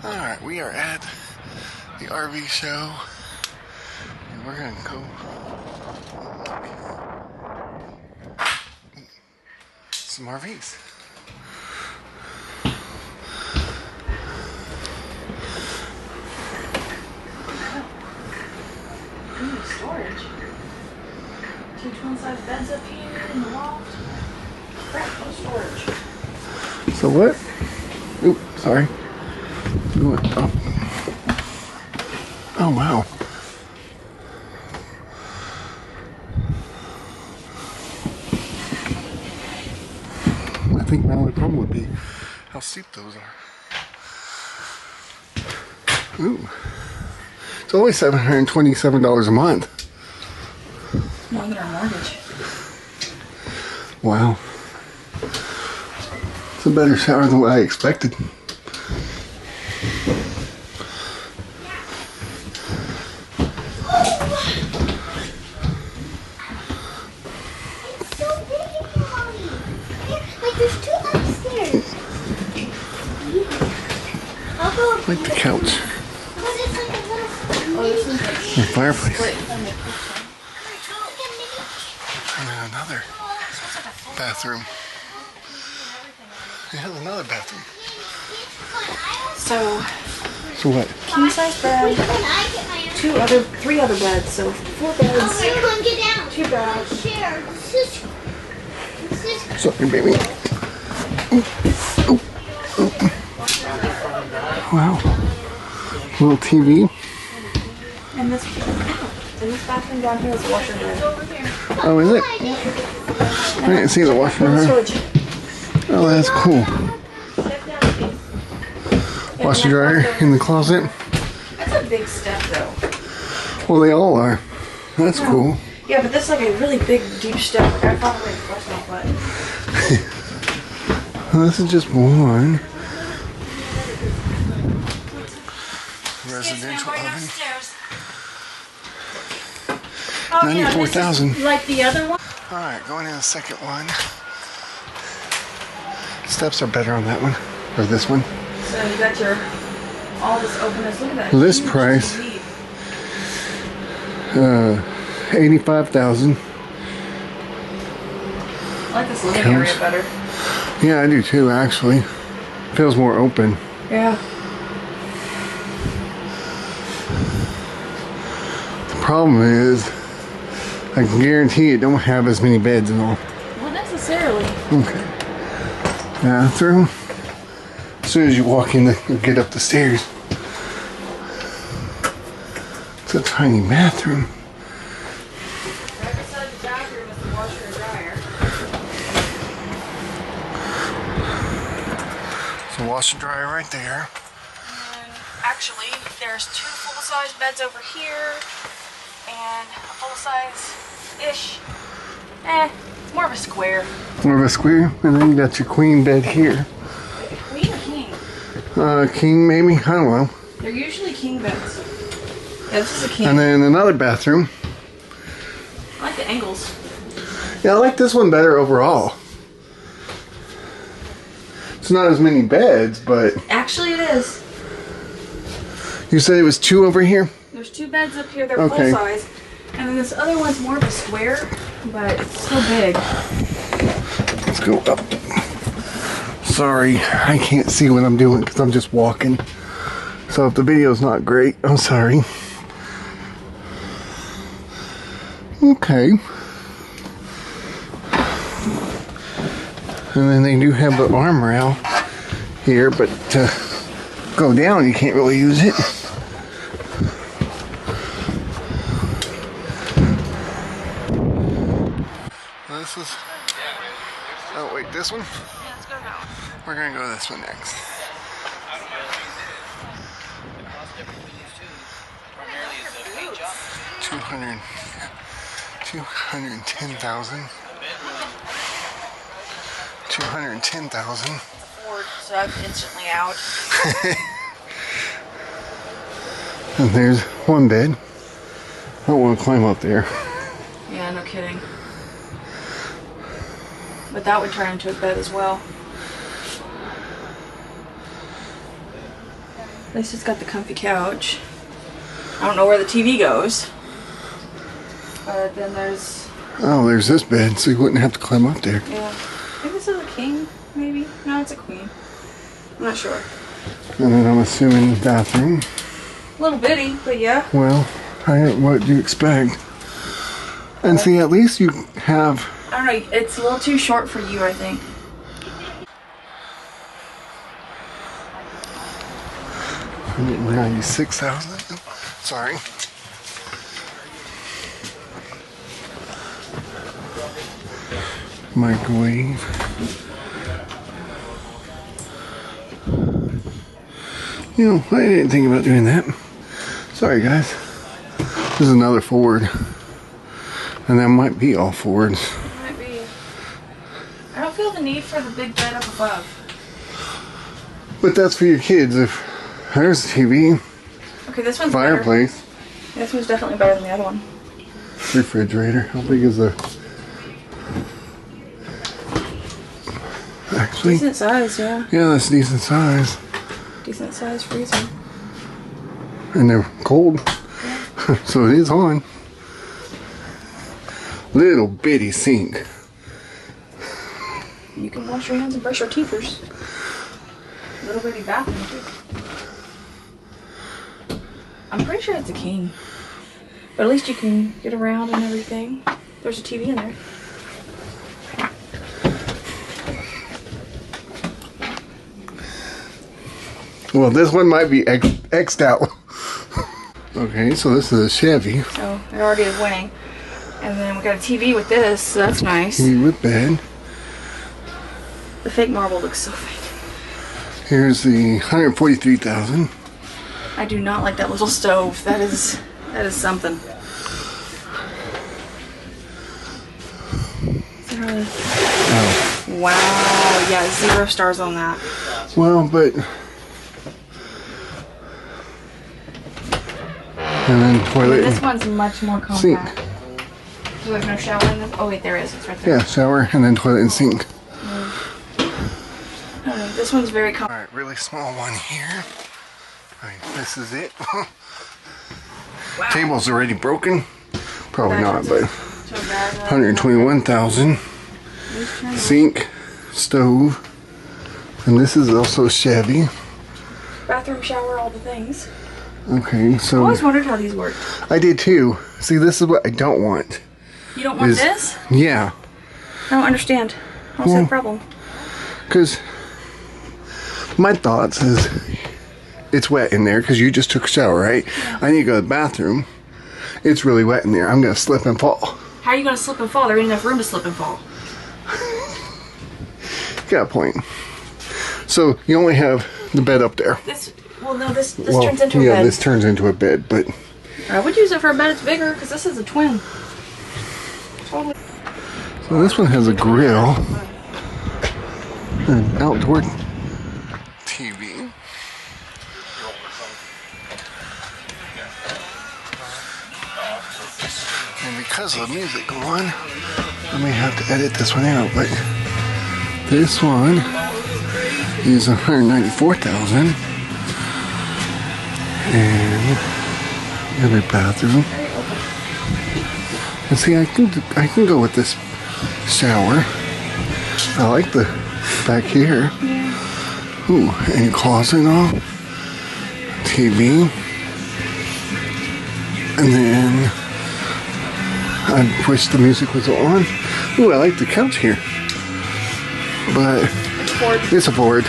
Alright, we are at the RV show and we're gonna go some RVs. Storage. 2 twin-size beds up here in the loft. Crap, no storage. So what? Oop, sorry. Oh wow. I think my only problem would be how steep those are. Ooh. It's only $727 a month. More than our mortgage. Wow. It's a better shower than what I expected. I like the couch. The fireplace. And then another bathroom. It has another bathroom. So what? King size bed. 3 other beds. So 4 beds. 2 beds. Sorry, baby. Wow. Little TV. And this bathroom down here is a washer and dryer. Oh, is it? I didn't see the washer and dryer. Oh, that's cool. Washer dryer in the closet. That's a big step, though. Well, they all are. That's cool. Yeah, but that's like a really big, deep step. Like I probably flushed my butt. Well, this is just one. Residential oven. Oh, 94,000. Yeah, like the other one. All right, going in the second one. Steps are better on that one, or this one. So you got your all this openness. Look at that. List price. 85,000. I like this living area better. Yeah, I do too. Actually, feels more open. Yeah. The problem is, I can guarantee it don't have as many beds and all. Not necessarily. Okay. Bathroom. As soon as you walk in, you get up the stairs. It's a tiny bathroom. Right beside the bathroom is the washer and dryer. So washer dryer right there. And actually, there's 2 full-size beds over here, and a full-size-ish. It's more of a square. More of a square, and then you got your queen bed here. Queen or king? King maybe, I don't know. They're usually king beds. Yeah, this is a king. And then another bathroom. I like the angles. Yeah, I like this one better overall. It's not as many beds, but... Actually, it is. You said it was 2 over here? There's 2 beds up here. They're Okay. full size. And then this other one's more of a square, but it's still big. Let's go up. Sorry, I can't see what I'm doing because I'm just walking. So if the video's not great, I'm sorry. Okay. And then they do have the arm rail here, but to go down, you can't really use it. This is... Oh, wait, this one? Yeah, let's go now. We're going to go this one next. $210,000. $210,000. Ford, so I'm instantly out. And there's one bed. I don't want to climb up there. Yeah, no kidding. But that would turn into a bed as well. At least it's got the comfy couch. I don't know where the TV goes. But then there's... Oh, there's this bed, so you wouldn't have to climb up there. Yeah. I think this is a king, maybe? No, it's a queen. I'm not sure. And then I'm assuming the bathroom. A little bitty, but yeah. Well, what do you expect? And see, at least you have... I don't know, it's a little too short for you, I think. $196,000. Sorry. Microwave. You know, I didn't think about doing that. Sorry, guys. This is another Ford. And that might be all Fords. It might be. I don't feel the need for the big bed up above. But that's for your kids. If there's a TV, okay, this one's fireplace. Better. This one's definitely better than the other one. Refrigerator. How big is the... Actually, decent size, yeah. Yeah, that's decent size. Decent size freezer. And they're cold. Yeah. So it is on. Little bitty sink. You can wash your hands and brush your teeth first. Little bitty bathroom too. I'm pretty sure it's a king. But at least you can get around and everything. There's a TV in there. Well, this one might be X'd out. Okay, so this is a Chevy. So it already is winning. And then we got a TV with this, so that's nice. TV with bed. The fake marble looks so fake. Here's the $143,000. I do not like that little stove. That is something. Oh. Wow, yeah, 0 stars on that. Well, but... And then toilet. This one's much more compact. Sink. So there's no shower in this? Oh wait, there is. It's right there. Yeah, shower and then toilet and sink. This one's very compact. Alright, really small one here. Alright, this is it. Wow. Table's already broken. Probably not, but So bad, 121,000. Sink, stove, and this is also Chevy. Bathroom, shower, all the things. Okay, so I always wondered how these work. I did too. See, this is what I don't want. You don't want this? Yeah. I don't understand. I don't see the problem. Because my thoughts is it's wet in there because you just took a shower, right? Yeah. I need to go to the bathroom. It's really wet in there. I'm going to slip and fall. How are you going to slip and fall? There ain't enough room to slip and fall. Got a point. So you only have the bed up there. This turns into a bed. Yeah, this turns into a bed, but... I would use it for a bed. It's bigger because this is a twin. Totally. So this one has a grill. An outdoor TV. And because of the music going, I may have to edit this one out, but this one is $194,000. And every bathroom. And see, I can go with this shower. I like the back here. Ooh, and closet and all. TV. And then I wish the music was on. Ooh, I like the couch here. But it's a Ford.